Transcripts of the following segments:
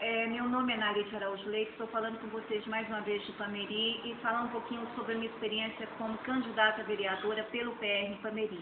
Meu nome é Narete Araújo Leite, estou falando com vocês mais uma vez de Ipameri e falar um pouquinho sobre a minha experiência como candidata a vereadora pelo PR em Ipameri.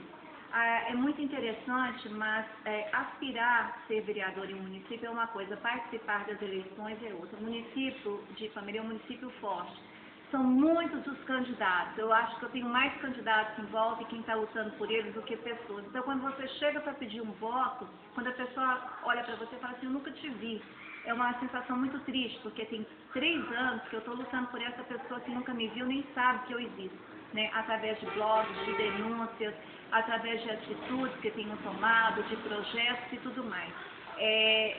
É muito interessante, mas aspirar a ser vereador em um município é uma coisa, participar das eleições é outra. O município de Ipameri é um município forte. São muitos os candidatos. Eu acho que eu tenho mais candidatos em volta e quem está lutando por eles do que pessoas. Então, quando você chega para pedir um voto, quando a pessoa olha para você e fala assim, eu nunca te vi, é uma sensação muito triste, porque tem 3 anos que eu estou lutando por essa pessoa que nunca me viu, nem sabe que eu existo, né? Através de blogs, de denúncias, através de atitudes que tenho tomado, de projetos e tudo mais.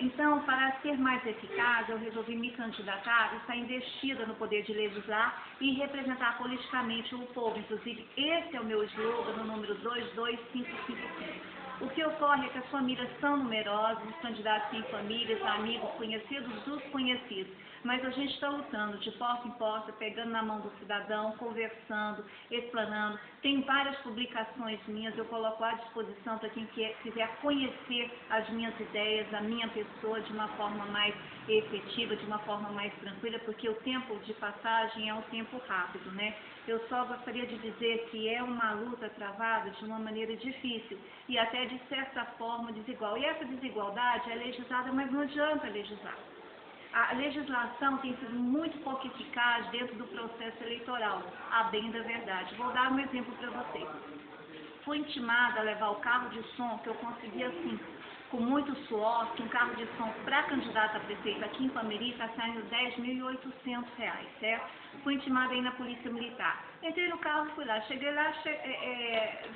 Então, para ser mais eficaz, eu resolvi me candidatar e estar investida no poder de legislar e representar politicamente o povo. Inclusive, esse é o meu slogan no número 22555. O que ocorre é que as famílias são numerosas, os candidatos têm famílias, amigos, conhecidos dos conhecidos. Mas a gente está lutando de porta em porta, pegando na mão do cidadão, conversando, explanando. Tem várias publicações minhas, eu coloco à disposição para quem quiser conhecer as minhas ideias, a minha pessoa de uma forma mais efetiva, de uma forma mais tranquila, porque o tempo de passagem é um tempo rápido, né? Eu só gostaria de dizer que é uma luta travada de uma maneira difícil e até de certa forma desigual. E essa desigualdade é legislada, mas não adianta legislar. A legislação tem sido muito pouco eficaz dentro do processo eleitoral, a bem da verdade. Vou dar um exemplo para vocês. Fui intimada a levar o carro de som, que eu consegui assim, com muito suor, que um carro de som para candidata a prefeito aqui em Ipameri está saindo R$10.800, certo? Fui intimada aí na Polícia Militar. Entrei no carro e fui lá. Cheguei lá,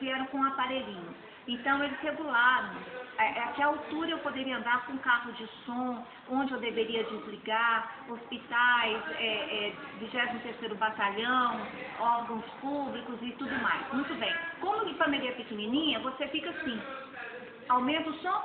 vieram com um aparelhinho. Então, eles regularam a que altura eu poderia andar com um carro de som, onde eu deveria desligar, hospitais, 23º Batalhão, órgãos públicos e tudo mais. Muito bem. Como a Ipameri é pequenininha, você fica assim, aumenta o som,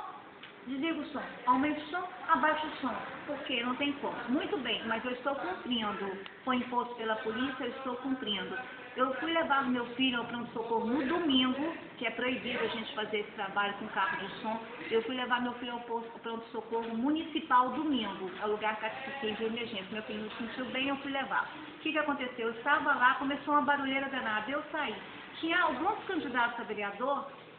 desliga o som, aumenta o som, abaixa o som, porque não tem como. Muito bem, mas eu estou cumprindo. Foi imposto pela polícia, eu estou cumprindo. Eu fui levar meu filho ao pronto-socorro no domingo, que é proibido a gente fazer esse trabalho com carro de som. Eu fui levar meu filho ao pronto-socorro municipal domingo, ao lugar que assistente de emergência. Meu filho não se sentiu bem, eu fui levar. O que aconteceu? Eu estava lá, começou uma barulheira danada, eu saí. Tinha alguns candidatos a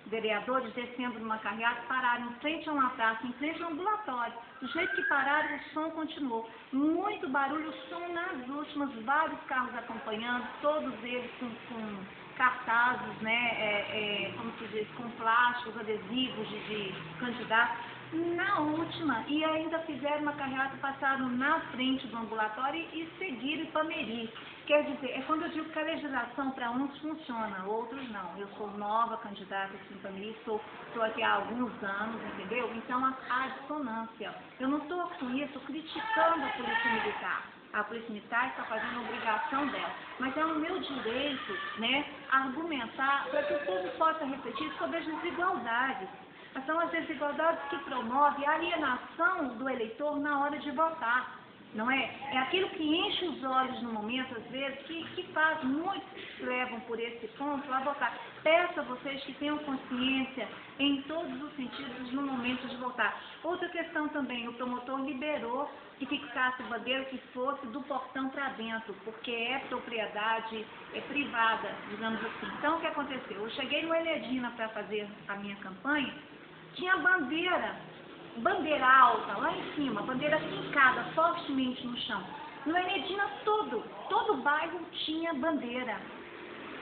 vereadores descendo numa carreata, pararam em frente a uma praça, em frente a um ambulatório. Do jeito que pararam, o som continuou. Muito barulho, o som nas últimas, vários carros acompanhando, todos eles com cartazes, né, como se diz, com plásticos, adesivos de candidatos. Na última, e ainda fizeram uma carreata, passaram na frente do ambulatório e seguiram Ipameri. Quer dizer, é quando eu digo que a legislação para uns funciona, outros não. Eu sou nova candidata aqui em Ipameri, estou aqui há alguns anos, entendeu? Então há dissonância. Eu não estou com isso criticando a Polícia Militar. A Polícia Militar está fazendo a obrigação dela. Mas é o meu direito, né, argumentar para que o povo possa refletir sobre as desigualdades. São as desigualdades que promovem a alienação do eleitor na hora de votar, não é? É aquilo que enche os olhos no momento, às vezes, que faz, muitos levam por esse ponto a votar. Peço a vocês que tenham consciência em todos os sentidos no momento de votar. Outra questão também, o promotor liberou que fixasse bandeira que fosse do portão para dentro, porque é propriedade privada, digamos assim. Então, o que aconteceu? Eu cheguei no Enedina para fazer a minha campanha, tinha bandeira alta lá em cima, bandeira fincada fortemente no chão. No Enedina todo o bairro tinha bandeira,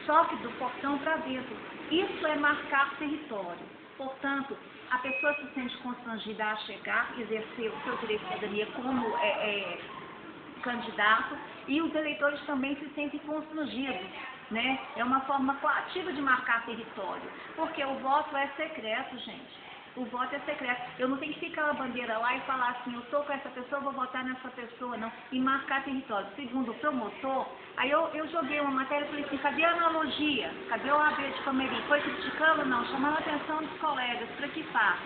só que do portão para dentro. Isso é marcar território. Portanto, a pessoa se sente constrangida a chegar, exercer o seu direito de cidadania como candidato, e os eleitores também se sentem constrangidos, né? É uma forma coativa de marcar território, porque o voto é secreto, gente. O voto é secreto. Eu não tenho que ficar a bandeira lá e falar assim, eu estou com essa pessoa, vou votar nessa pessoa, não. E marcar território. Segundo o promotor, aí eu joguei uma matéria e falei assim, cadê a analogia? Cadê o AB de Ipameri? Foi criticando? Não. Chamando a atenção dos colegas para que faça.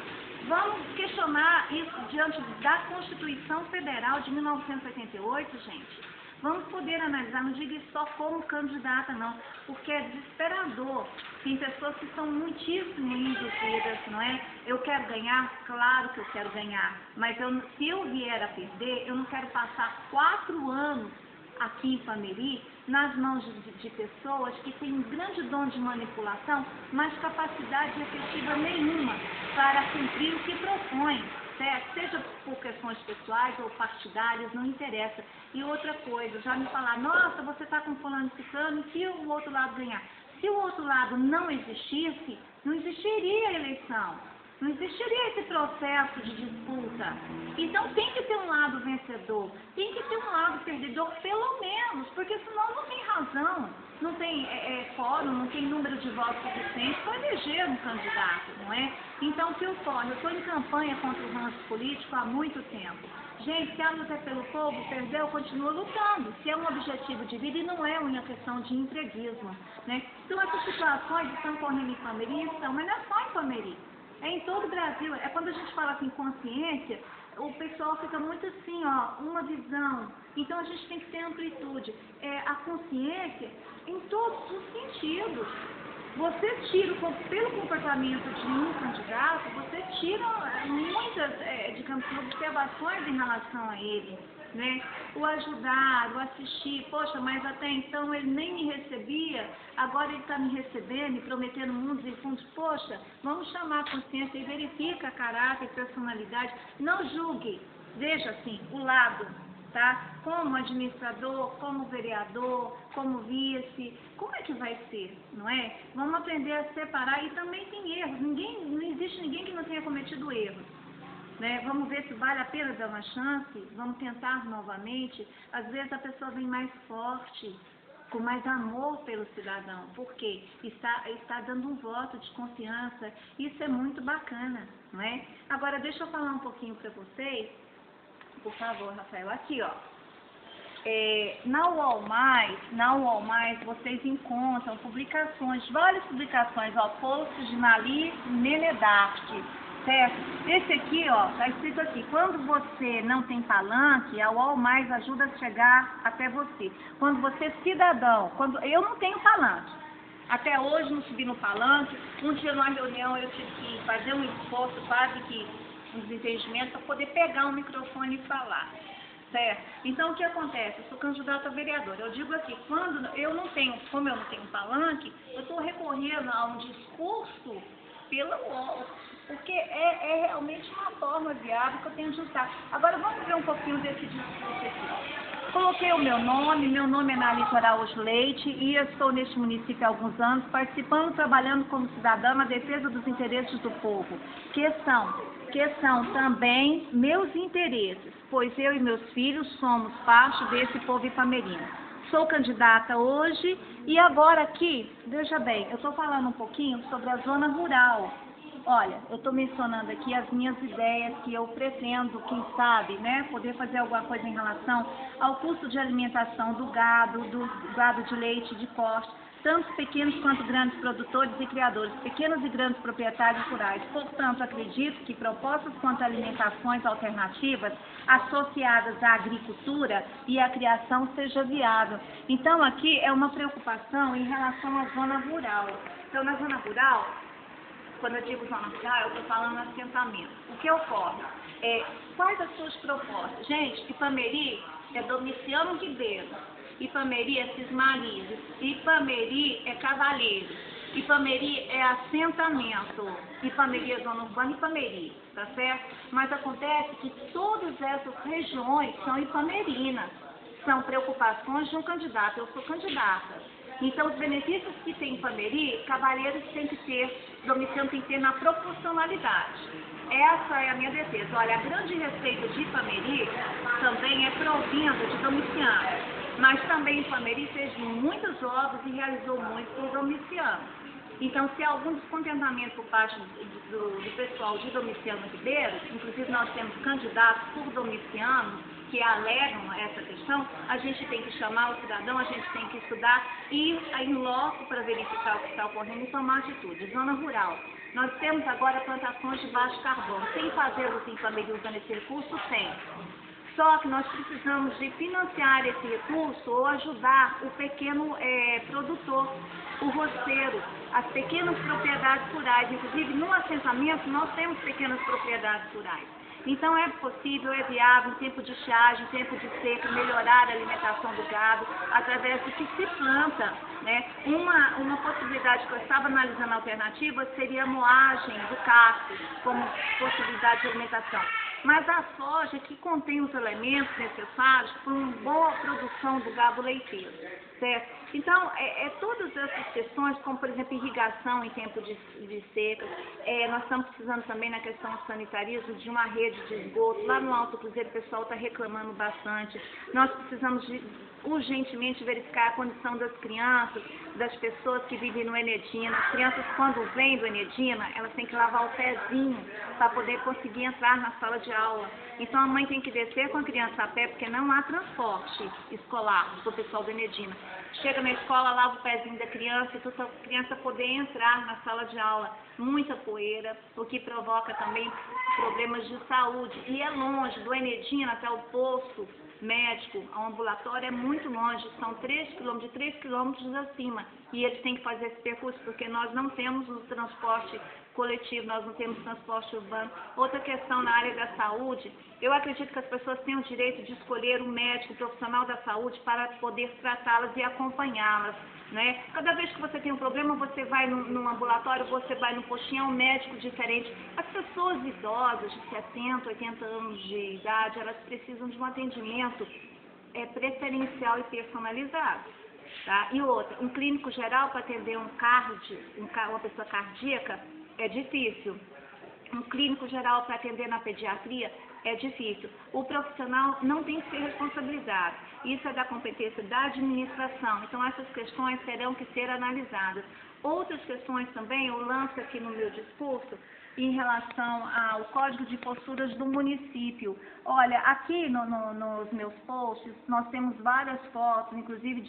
Vamos questionar isso diante da Constituição Federal de 1988, gente. vamos poder analisar, não diga isso só como candidata não, porque é desesperador. Tem pessoas que são muitíssimo induzidas, não é? Eu quero ganhar, claro que eu quero ganhar, mas se eu vier a perder, eu não quero passar 4 anos aqui em Ipameri, nas mãos de pessoas que têm um grande dom de manipulação, mas capacidade efetiva nenhuma para cumprir o que propõem, certo? Seja por questões pessoais ou partidárias, não interessa. E outra coisa, já me falaram, nossa, você está com fulano e ciclano, e se o outro lado ganhar? Se o outro lado não existisse, não existiria a eleição. Não existiria esse processo de disputa. Então tem que ter um lado vencedor, tem que ter um lado perdedor, pelo menos, porque senão não tem razão, não tem fórum, não tem número de votos suficiente para eleger um candidato, não é? Então o que ocorre? Eu estou em campanha contra o ranço político há muito tempo. Gente, se a luta é pelo povo, perdeu, continua lutando. Se é um objetivo de vida e não é uma questão de entreguismo, né? Então essas situações estão ocorrendo em Ipameri, mas não é só em Ipameri. É em todo o Brasil. É quando a gente fala assim, consciência, o pessoal fica muito assim, ó, uma visão. Então a gente tem que ter amplitude. A consciência em todos os sentidos. Você tira, pelo comportamento de um candidato, você tira muitas, digamos, observações em relação a ele, né? O ajudar, o assistir, poxa, mas até então ele nem me recebia, agora ele está me recebendo e prometendo mundos e fundos. Poxa, vamos chamar a consciência e verifica caráter, personalidade, não julgue, veja assim, o lado, tá? Como administrador, como vereador, como vice, como é que vai ser, não é? Vamos aprender a separar e também tem erros, não existe ninguém que não tenha cometido erros. Né? Vamos ver se vale a pena dar uma chance, vamos tentar novamente. Às vezes a pessoa vem mais forte, com mais amor pelo cidadão, porque está dando um voto de confiança, isso é muito bacana, não é? Agora deixa eu falar um pouquinho para vocês, por favor, Rafael, aqui ó. Na UOL+, vocês encontram publicações, várias publicações, ó, posts de Mali Menedarte, certo? Esse aqui, ó, tá escrito aqui, quando você não tem palanque, a UOL+ ajuda a chegar até você. Quando você é cidadão, eu não tenho palanque, até hoje não subi no palanque, um dia numa reunião eu tive que fazer um esforço, quase que um desentendimento, para poder pegar um microfone e falar. Certo? Então, o que acontece? Eu sou candidata a vereadora. Eu digo aqui, como eu não tenho palanque, eu estou recorrendo a um discurso pela UOL, porque é realmente uma forma viável que eu tenho de usar. Agora, vamos ver um pouquinho desse discurso aqui. Coloquei o meu nome é Analisa Araújo Leite e eu estou neste município há alguns anos, participando, trabalhando como cidadã na defesa dos interesses do povo, que são também meus interesses, pois eu e meus filhos somos parte desse povo ipamerino. Sou candidata hoje e agora aqui, veja bem, eu estou falando um pouquinho sobre a zona rural. Olha, eu estou mencionando aqui as minhas ideias que eu pretendo, quem sabe, né, poder fazer alguma coisa em relação ao custo de alimentação do gado de leite, de corte, tanto pequenos quanto grandes produtores e criadores, pequenos e grandes proprietários rurais. Portanto, acredito que propostas quanto a alimentações alternativas associadas à agricultura e à criação seja viável. Então, aqui é uma preocupação em relação à zona rural. Então, na zona rural, quando eu digo zona rural, eu estou falando assentamento. O que ocorre? Quais as suas propostas? Gente, Ipameri é Domiciano Ribeiro, Ipameri é Cismarizes, Ipameri é Cavalheiros, Ipameri é assentamento, Ipameri é zona urbana, Ipameri, tá certo? Mas acontece que todas essas regiões são ipamerinas, são preocupações de um candidato, eu sou candidata. Então, os benefícios que tem em Ipameri, Cavalheiros tem que ter, Domiciano tem que ter na proporcionalidade. Essa é a minha defesa. Olha, a grande receita de Ipameri também é provínda de Domiciano, mas também Ipameri fez muitos jogos e realizou muito por Domiciano. Então, se há algum descontentamento por parte do pessoal de Domiciano Ribeiro, inclusive nós temos candidatos por Domiciano, que alegam essa questão, a gente tem que chamar o cidadão, a gente tem que estudar e ir em loco para verificar o que está ocorrendo e tomar atitude. Zona rural. Nós temos agora plantações de baixo carbono. Tem fazê-los em Ipameri usando esse recurso? Tem. Só que nós precisamos de financiar esse recurso ou ajudar o pequeno produtor, o roceiro, as pequenas propriedades rurais. Inclusive, no assentamento, nós temos pequenas propriedades rurais. Então, é possível, é viável, em tempo de estiagem, em tempo de seca, melhorar a alimentação do gado através do que se planta, né? Uma possibilidade que eu estava analisando alternativa seria a moagem do casto como possibilidade de alimentação. Mas a soja que contém os elementos necessários para uma boa produção do gado leiteiro, certo? Então, todas essas questões, como por exemplo irrigação em tempo de seca, nós estamos precisando também na questão do sanitarismo de uma rede de esgoto. Lá no Alto Cruzeiro o pessoal está reclamando bastante. Nós precisamos urgentemente verificar a condição das crianças, das pessoas que vivem no Enedina. As crianças, quando vêm do Enedina, elas têm que lavar o pezinho para poder conseguir entrar na sala de aula. Então a mãe tem que descer com a criança a pé, porque não há transporte escolar para o pessoal do Enedina. Chega na escola, lava o pezinho da criança, e toda a criança poder entrar na sala de aula. Muita poeira, o que provoca também problemas de saúde. E é longe, do Enedina até o posto médico, ao ambulatório, é muito longe, são 3 quilômetros, de 3 quilômetros acima. E eles têm que fazer esse percurso, porque nós não temos o transporte coletivo, nós não temos transporte urbano. Outra questão na área da saúde, eu acredito que as pessoas têm o direito de escolher um médico, um profissional da saúde para poder tratá-las e acompanhá-las, né? Cada vez que você tem um problema, você vai num ambulatório, você vai num postinho, é um médico diferente. As pessoas idosas de 70, 80 anos de idade, elas precisam de um atendimento preferencial e personalizado. Tá? E outra, um clínico geral para atender uma pessoa cardíaca é difícil. Um clínico geral para atender na pediatria é difícil. O profissional não tem que ser responsabilizado. Isso é da competência da administração. Então, essas questões terão que ser analisadas. Outras questões também, eu lanço aqui no meu discurso, em relação ao Código de Posturas do município. Olha, aqui nos meus posts, nós temos várias fotos, inclusive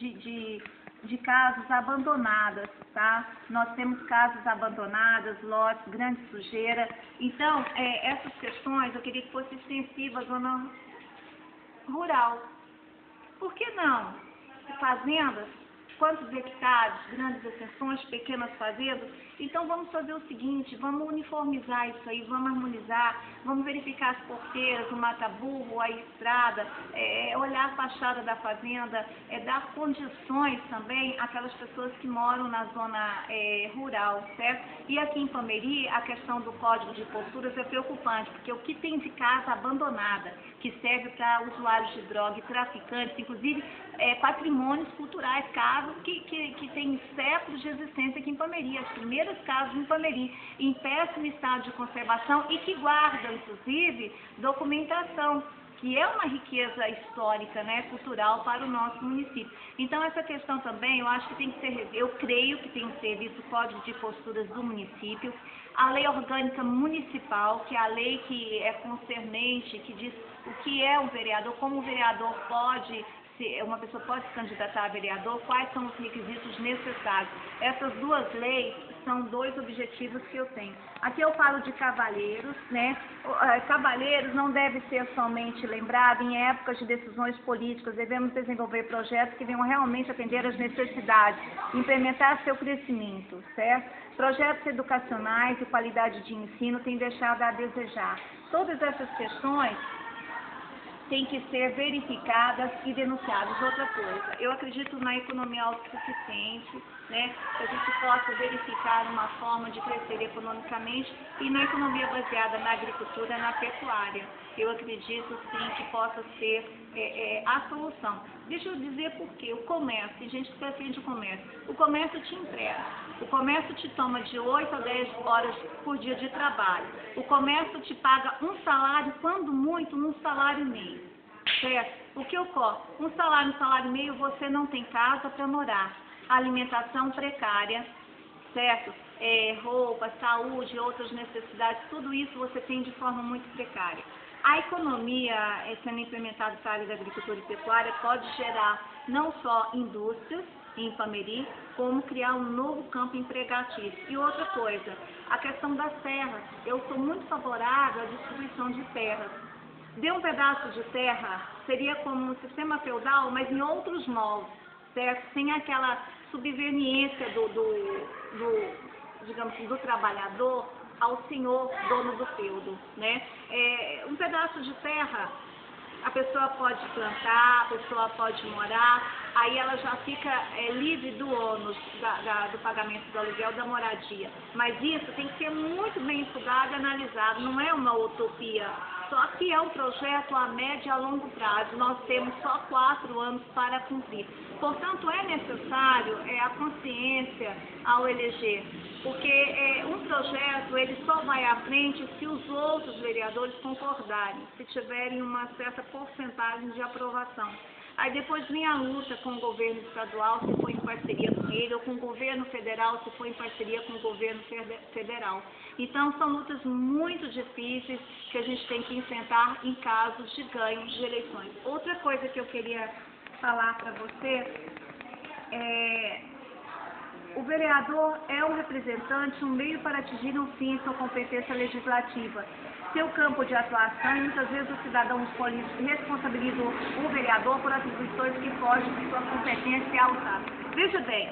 de casas abandonadas, tá? Nós temos casas abandonadas, lotes, grande sujeira. Então, essas questões eu queria que fosse extensiva à zona rural. Por que não? Fazendas, quantos hectares, grandes extensões, pequenas fazendas? Então vamos fazer o seguinte, vamos uniformizar isso aí, vamos harmonizar, vamos verificar as porteiras, o mata-burro, a estrada, olhar a fachada da fazenda, dar condições também àquelas pessoas que moram na zona rural, certo? E aqui em Ipameri, a questão do Código de Posturas é preocupante, porque o que tem de casa abandonada, que serve para usuários de droga e traficantes, inclusive patrimônios culturais, casas que têm séculos de existência aqui em Ipameri, as primeiras casas em Ipameri, em péssimo estado de conservação e que guardam, inclusive, documentação, que é uma riqueza histórica, né, cultural para o nosso município. Então, essa questão também, eu acho que tem que ser, eu creio que tem que ser visto o Código de Posturas do município, a Lei Orgânica Municipal, que é a lei que é concernente, que diz o que é um vereador, como o vereador pode, uma pessoa pode se candidatar a vereador, quais são os requisitos necessários. Essas duas leis são 2 objetivos que eu tenho. Aqui eu falo de cavalheiros, né? Cavalheiros não deve ser somente lembrado em épocas de decisões políticas. Devemos desenvolver projetos que venham realmente atender às necessidades, implementar seu crescimento, certo? Projetos educacionais e qualidade de ensino têm deixado a desejar. Todas essas questões têm que ser verificadas e denunciadas. Outra coisa, eu acredito na economia autossuficiente, né, que a gente possa verificar uma forma de crescer economicamente e na economia baseada na agricultura, na pecuária. Eu acredito sim que possa ser a solução. Deixa eu dizer por quê. O comércio, tem gente que defende o comércio te emprega. O comércio te toma de 8 a 10 horas por dia de trabalho. O comércio te paga um salário, quando muito, um salário e meio. Certo? O que ocorre? Um salário e meio, você não tem casa para morar. Alimentação precária, certo? Roupa, saúde, outras necessidades, tudo isso você tem de forma muito precária. A economia sendo implementada para a área da agricultura e pecuária pode gerar não só indústrias em Ipameri, como criar um novo campo empregatício. E outra coisa, a questão das terras. Eu sou muito favorável à distribuição de terras. Dê um pedaço de terra, seria como um sistema feudal, mas em outros moldes, certo? Sem aquela subveniência digamos assim, do trabalhador ao senhor dono do feudo, né? Um pedaço de terra, a pessoa pode plantar, a pessoa pode morar, aí ela já fica livre do ônus do pagamento do aluguel da moradia. Mas isso tem que ser muito bem estudado e analisado, não é uma utopia, só que é um projeto a médio e a longo prazo. Nós temos só 4 anos para cumprir. Portanto, é necessário a consciência ao eleger, porque um projeto ele só vai à frente se os outros vereadores concordarem, se tiverem uma certa porcentagem de aprovação. Aí depois vem a luta com o governo estadual, se for em parceria com ele, ou com o governo federal, se for em parceria com o governo federal. Então, são lutas muito difíceis que a gente tem que enfrentar em casos de ganho de eleições. Outra coisa que eu queria falar para você o vereador é um representante, um meio para atingir um fim em sua competência legislativa. Seu campo de atuação, muitas vezes os cidadãos políticos responsabilizam o vereador por atribuições que fogem de sua competência alçada. Veja bem,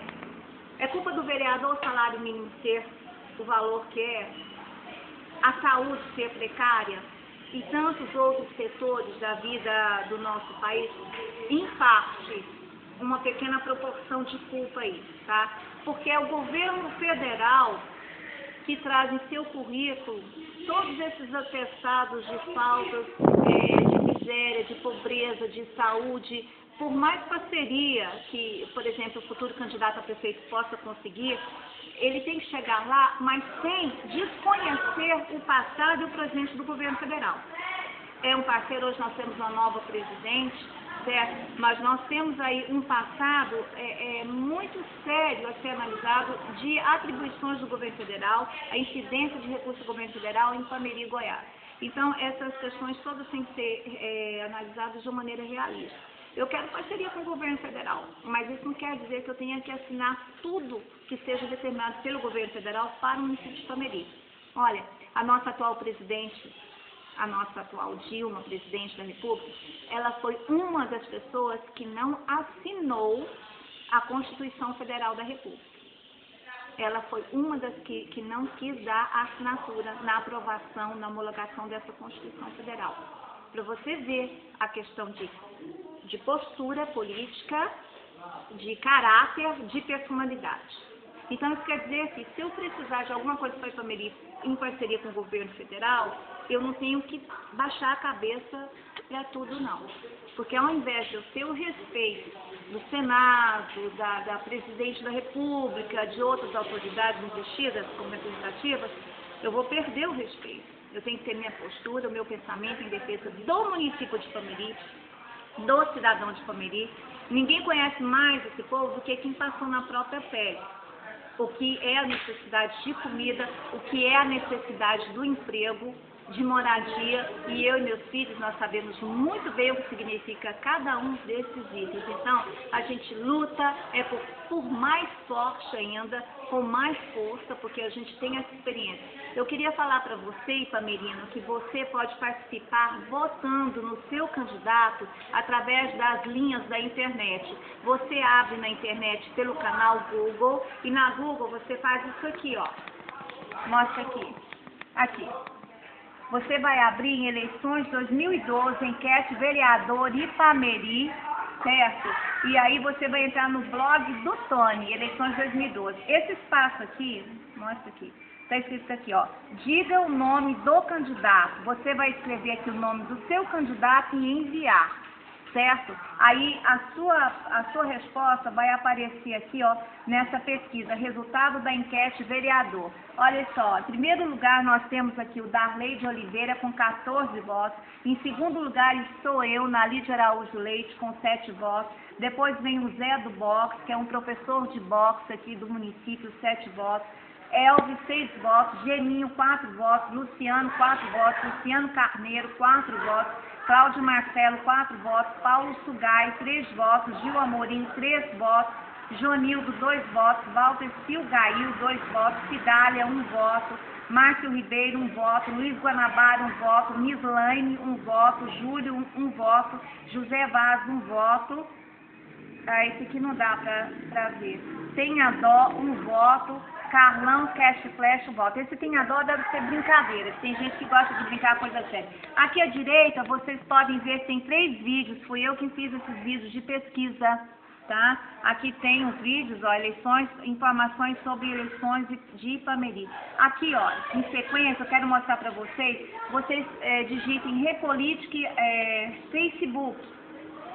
é culpa do vereador o salário mínimo ser o valor que é, a saúde ser precária e tantos outros setores da vida do nosso país, em parte, uma pequena proporção de culpa aí, tá? Porque é o governo federal que traz em seu currículo todos esses atestados de faltas, de miséria, de pobreza, de saúde. Por mais parceria que, por exemplo, o futuro candidato a prefeito possa conseguir, ele tem que chegar lá, mas sem desconhecer o passado e o presente do governo federal. É um parceiro, hoje nós temos uma nova presidente, certo? Mas nós temos aí um passado muito sério a ser analisado de atribuições do governo federal, a incidência de recursos do governo federal em Pameri e Goiás. Então, essas questões todas têm que ser analisadas de uma maneira realista. Eu quero parceria com o governo federal, mas isso não quer dizer que eu tenha que assinar tudo que seja determinado pelo governo federal para o município de Pameri. Olha, a nossa atual presidente, a nossa atual Dilma, presidente da República, ela foi uma das pessoas que não assinou a Constituição Federal da República. Ela foi uma das que não quis dar a assinatura na aprovação, na homologação dessa Constituição Federal. Para você ver a questão de postura política, de caráter, de personalidade. Então, isso quer dizer que se eu precisar de alguma coisa para Pameri em parceria com o governo federal, eu não tenho que baixar a cabeça para tudo, não. Porque ao invés de eu ter o respeito do Senado, da Presidente da República, de outras autoridades investidas como representativas, eu vou perder o respeito. Eu tenho que ter minha postura, o meu pensamento em defesa do município de Pameri, do cidadão de Pameri. Ninguém conhece mais esse povo do que quem passou na própria pele. O que é a necessidade de comida, o que é a necessidade do emprego, de moradia, e eu e meus filhos, nós sabemos muito bem o que significa cada um desses itens. Então, a gente luta por mais forte ainda, com mais força, porque a gente tem essa experiência. Eu queria falar para você, Ipamerino, que você pode participar votando no seu candidato através das linhas da internet. Você abre na internet pelo canal Google, e na Google você faz isso aqui, ó. Mostra aqui. Aqui. Você vai abrir em eleições 2012, enquete vereador Ipameri, certo? E aí você vai entrar no blog do Tony, eleições 2012. Esse espaço aqui, mostra aqui, está escrito aqui, ó, diga o nome do candidato. Você vai escrever aqui o nome do seu candidato e enviar. Certo? Aí a sua resposta vai aparecer aqui, ó, nessa pesquisa, resultado da enquete vereador. Olha só, em primeiro lugar nós temos aqui o Darley de Oliveira com 14 votos. Em segundo lugar estou eu, Nali de Araújo Leite, com 7 votos. Depois vem o Zé do Boxe, que é um professor de boxe aqui do município, 7 votos. Elvis, 6 votos. Geninho, 4 votos. Luciano, 4 votos. Luciano Carneiro, 4 votos. Cláudio Marcelo, 4 votos. Paulo Sugai, 3 votos. Gil Amorim, 3 votos. Jonildo, 2 votos. Walter Silgail, 2 votos. Cidália, 1 voto. Márcio Ribeiro, 1 voto. Luiz Guanabara, 1 voto. Mislaine, 1 voto. Júlio, 1 voto. José Vaz, 1 voto. Ah, esse aqui não dá pra ver. Tenha Dó, 1 voto. Carlão, Cash Flash, 1 voto. Esse Tenha Dó deve ser brincadeira. Tem gente que gosta de brincar com coisa séria. Aqui à direita, vocês podem ver, tem 3 vídeos. Fui eu que fiz esses vídeos de pesquisa, tá? Aqui tem os vídeos, ó, eleições, informações sobre eleições de Ipameri. Aqui, ó, em sequência, eu quero mostrar pra vocês. Vocês digitem Repolítica, Facebook,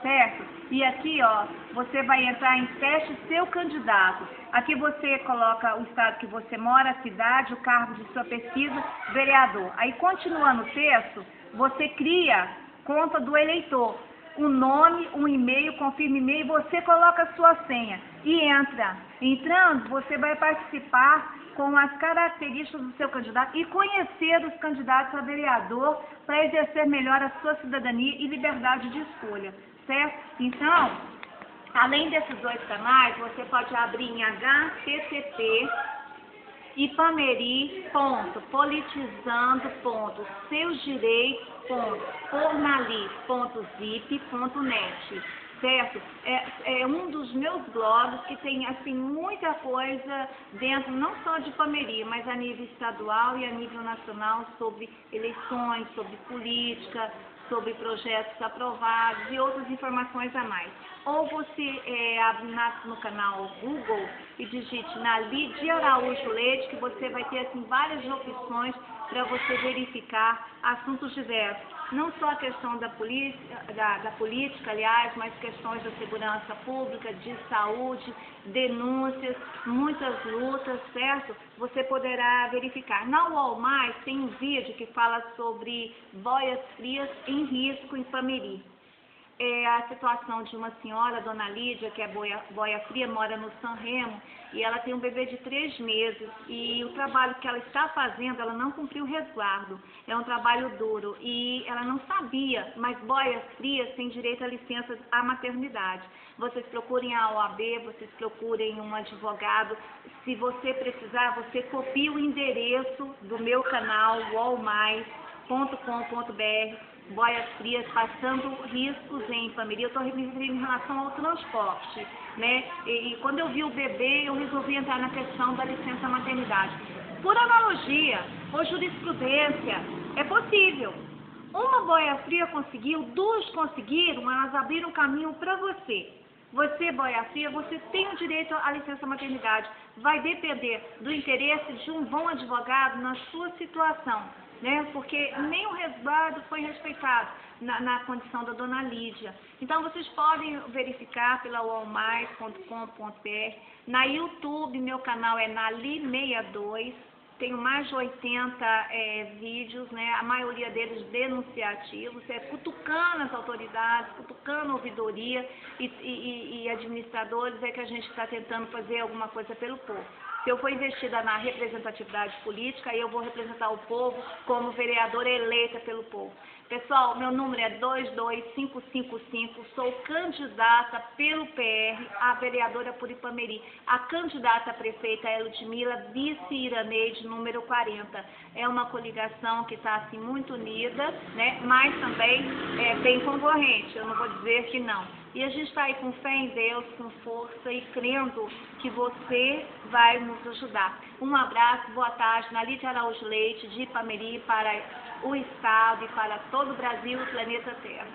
certo? E aqui, ó, você vai entrar em teste seu candidato. Aqui você coloca o estado que você mora, a cidade, o cargo de sua pesquisa, vereador. Aí, continuando o texto, você cria conta do eleitor. O nome, um e-mail, confirma e-mail, você coloca a sua senha e entra. Entrando, você vai participar com as características do seu candidato e conhecer os candidatos a vereador para exercer melhor a sua cidadania e liberdade de escolha, certo? Então, além desses 2 canais, você pode abrir em http ipameri.seusdireitos.fornali.zip.net, certo? É um dos meus blogs que tem, assim, muita coisa dentro, não só de Ipameri, mas a nível estadual e a nível nacional, sobre eleições, sobre política, sobre projetos aprovados e outras informações a mais. Ou você abre no canal Google e digite Nali de Araújo Leite, que você vai ter assim várias opções para você verificar assuntos diversos. Não só a questão da política, aliás, mas questões da segurança pública, de saúde, denúncias, muitas lutas, certo? Você poderá verificar. Na UOL Mais tem um vídeo que fala sobre boias frias em risco em Ipameri. É a situação de uma senhora, Dona Lídia, que é boia fria, mora no Sanremo, e ela tem um bebê de 3 meses, e o trabalho que ela está fazendo, ela não cumpriu o resguardo, é um trabalho duro, e ela não sabia, mas boias frias têm direito à licença à maternidade. Vocês procurem a OAB, vocês procurem um advogado, se você precisar, você copia o endereço do meu canal, wallmais.com.br, boias frias, passando riscos em Ipameri. Eu estou me referindo em relação ao transporte, né? E quando eu vi o bebê, eu resolvi entrar na questão da licença maternidade. Por analogia, ou jurisprudência, é possível. Uma boia fria conseguiu, 2 conseguiram, elas abriram caminho para você. Você, boia fria, você tem o direito à licença maternidade. Vai depender do interesse de um bom advogado na sua situação, né? Porque nem o resguardo foi respeitado na condição da Dona Lídia. Então, vocês podem verificar pela wallmais.com.br. Na YouTube, meu canal é Nali62. Tenho mais de 80 vídeos, né? A maioria deles denunciativos, cutucando as autoridades, cutucando a ouvidoria e administradores, é que a gente está tentando fazer alguma coisa pelo povo. Se eu for investida na representatividade política, eu vou representar o povo como vereadora eleita pelo povo. Pessoal, meu número é 22555, sou candidata pelo PR a vereadora por Ipameri. A candidata a prefeita é Ludmila, vice Iraneide, número 40. É uma coligação que está assim, muito unida, né? Mas também tem concorrente, eu não vou dizer que não. E a gente está aí com fé em Deus, com força e crendo que você vai nos ajudar. Um abraço, boa tarde, Nali de Araújo Leite, de Ipameri, para o Estado e para todo o Brasil e o planeta Terra.